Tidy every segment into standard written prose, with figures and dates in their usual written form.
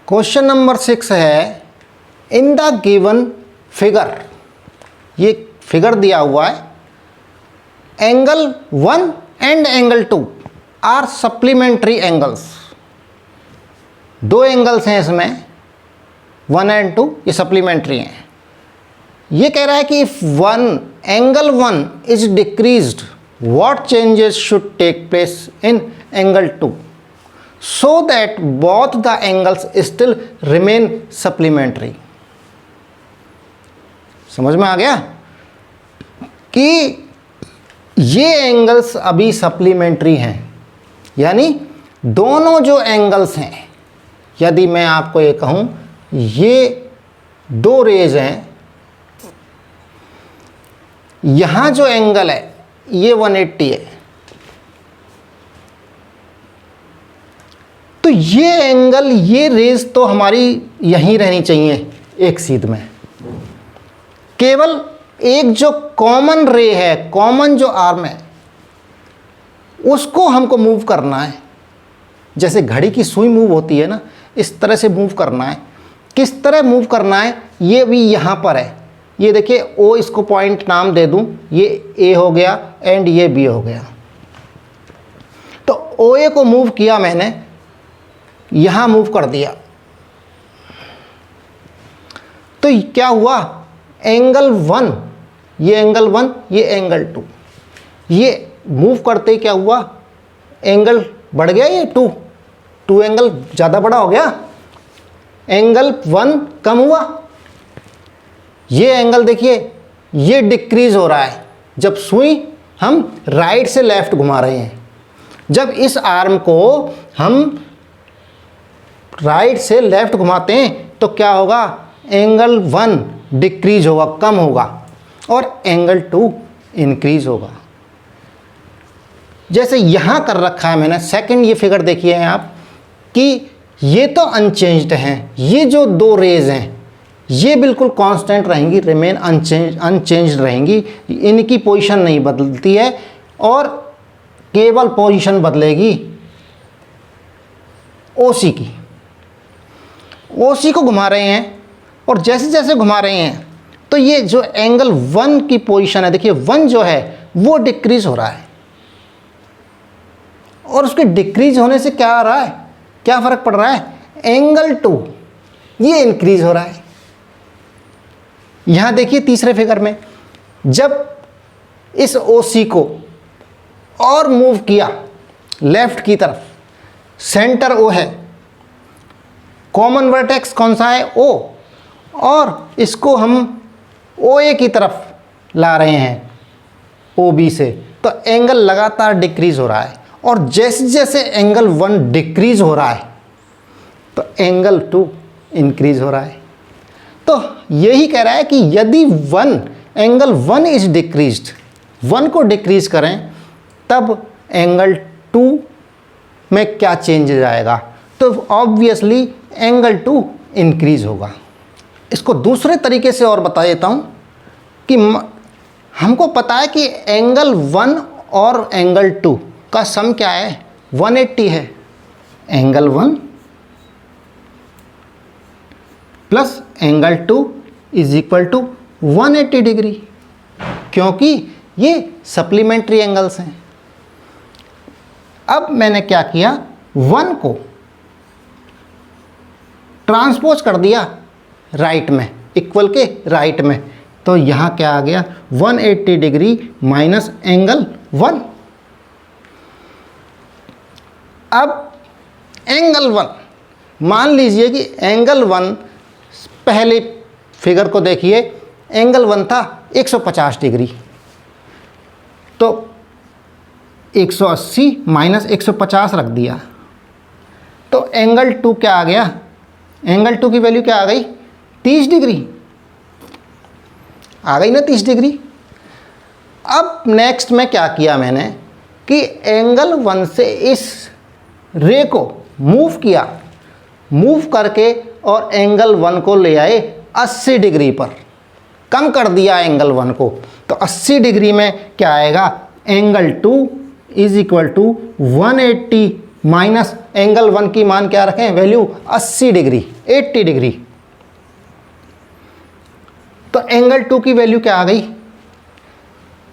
Question number 6 है, in the given figure, ये figure दिया हुआ है, angle 1 and angle 2 are supplementary angles. दो एंगल्स हैं इसमें 1 एंड 2, ये सप्लीमेंट्री हैं। ये कह रहा है कि if angle 1 is decreased, what changes should take place in angle 2 so that both the angles still remain supplementary। समझ में आ गया कि ये एंगल्स अभी सप्लीमेंट्री हैं, यानी दोनों जो एंगल्स हैं, यदि मैं आपको ये कहूं ये दो रेज हैं, यहां जो एंगल है ये 180 है, तो ये एंगल, ये रेज तो हमारी यहीं रहनी चाहिए एक सीध में। केवल एक जो कॉमन रे है, कॉमन जो आर्म है, उसको हमको मूव करना है। जैसे घड़ी की सुई मूव होती है ना, इस तरह से मूव करना है। किस तरह मूव करना है, ये भी यहाँ पर है। ये देखिए ओ, इसको पॉइंट नाम दे दूँ, ये ए हो गया एंड ये बी हो गया। तो ओ ए को मूव किया मैंने, यहां मूव कर दिया, तो क्या हुआ, एंगल 1, ये एंगल 1, ये एंगल 2, ये मूव करते ही क्या हुआ, एंगल बढ़ गया, ये 2 एंगल ज़्यादा बड़ा हो गया, एंगल 1 कम हुआ। ये एंगल देखिए ये डिक्रीज हो रहा है जब सुई हम राइट से लेफ्ट घुमा रहे हैं। जब इस आर्म को हम राइट से लेफ्ट घुमाते हैं तो क्या होगा, एंगल 1 डिक्रीज होगा, कम होगा, और एंगल 2 इंक्रीज होगा। जैसे यहाँ कर रखा है मैंने, सेकंड ये फिगर देखिए आप कि ये तो अनचेंज्ड हैं, ये जो दो रेज हैं ये बिल्कुल कांस्टेंट रहेंगी, रिमेन अनचेंज्ड रहेंगी, इनकी पोजीशन नहीं बदलती है, और केवल पोजीशन बदलेगी ओसी की। ओसी को घुमा रहे हैं, और जैसे जैसे घुमा रहे हैं तो ये जो एंगल 1 की पोजीशन है, देखिए 1 जो है वो डिक्रीज हो रहा है, और उसके डिक्रीज होने से क्या आ रहा है, क्या फर्क पड़ रहा है, एंगल 2 ये इंक्रीज हो रहा है। यहां देखिए तीसरे फिगर में, जब इस ओसी को और मूव किया लेफ्ट की तरफ, सेंटर ओ है, कॉमन वर्टेक्स कौन सा है, ओ, और इसको हम ओ ए की तरफ ला रहे हैं ओ बी से, तो एंगल लगातार डिक्रीज हो रहा है, और जैसे जैसे एंगल 1 डिक्रीज हो रहा है तो एंगल 2 इंक्रीज हो रहा है। तो यही कह रहा है कि यदि एंगल 1 इज डिक्रीज्ड, 1 को डिक्रीज करें तब एंगल 2 में क्या चेंजेज आएगा, तो ऑब्वियसली एंगल 2 इंक्रीज होगा। इसको दूसरे तरीके से और बता देता हूँ कि हमको पता है कि एंगल 1 और एंगल 2 का सम क्या है, 180 है। Angle 1 plus angle 2 is equal to 180 degree, क्योंकि ये सप्लीमेंट्री एंगल्स हैं। अब मैंने क्या किया, 1 को ट्रांसपोज कर दिया राइट में, इक्वल के राइट में, तो यहाँ क्या आ गया, 180 डिग्री माइनस एंगल 1। अब एंगल 1, मान लीजिए कि एंगल 1, पहले फिगर को देखिए, एंगल 1 था 150 डिग्री, तो 180 माइनस 150 रख दिया, तो एंगल 2 क्या आ गया, एंगल 2 की वैल्यू क्या आ गई, 30 डिग्री आ गई ना, 30 डिग्री। अब नेक्स्ट में क्या किया मैंने कि एंगल 1 से इस रे को मूव किया, मूव करके और एंगल 1 को ले आए 80 डिग्री पर, कम कर दिया एंगल 1 को, तो 80 डिग्री में क्या आएगा, angle 2 is equal to 180 minus angle 1 की मान क्या रखें, वैल्यू 80 डिग्री, 80 डिग्री। तो एंगल 2 की वैल्यू क्या आ गई,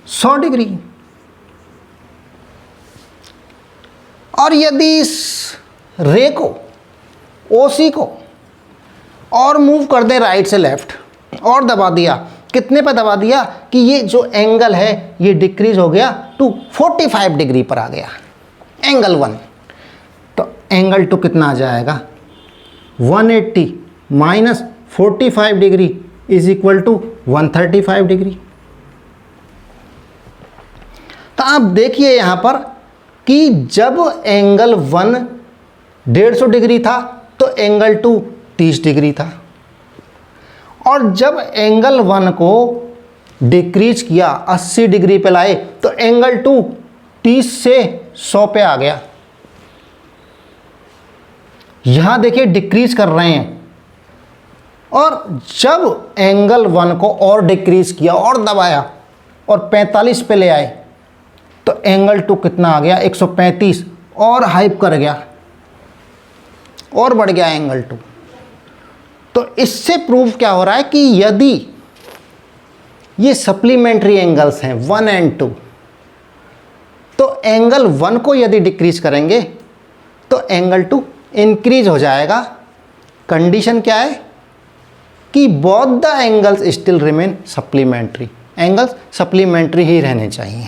100 डिग्री। और यदि इस रे को, ओसी को और मूव कर दे राइट से लेफ्ट और दबा दिया, कितने पे दबा दिया कि ये जो एंगल है ये डिक्रीज हो गया टू 45 डिग्री पर आ गया एंगल 1। तो एंगल 2 कितना आ जाएगा, 180 minus 45 degree is equal to 135 degree. तो आप देखिए यहां पर कि जब एंगल 1 150 डिग्री था तो एंगल 2 30 डिग्री था, और जब एंगल 1 को डिक्रीज किया 80 डिग्री पे लाए तो एंगल 2 30 से 100 पे आ गया। यहां देखिए डिक्रीज कर रहे हैं, और जब एंगल 1 को और डिक्रीज किया और दबाया और 45 पे ले आए तो एंगल 2 कितना आ गया, 135, और हाइप कर गया और बढ़ गया एंगल 2। तो इससे प्रूव क्या हो रहा है कि यदि ये सप्लीमेंट्री एंगल्स हैं 1 एंड 2, तो एंगल 1 को यदि डिक्रीज करेंगे तो एंगल 2 इंक्रीज हो जाएगा। कंडीशन क्या है कि both the angles still remain supplementary, angles supplementary ही रहने चाहिए।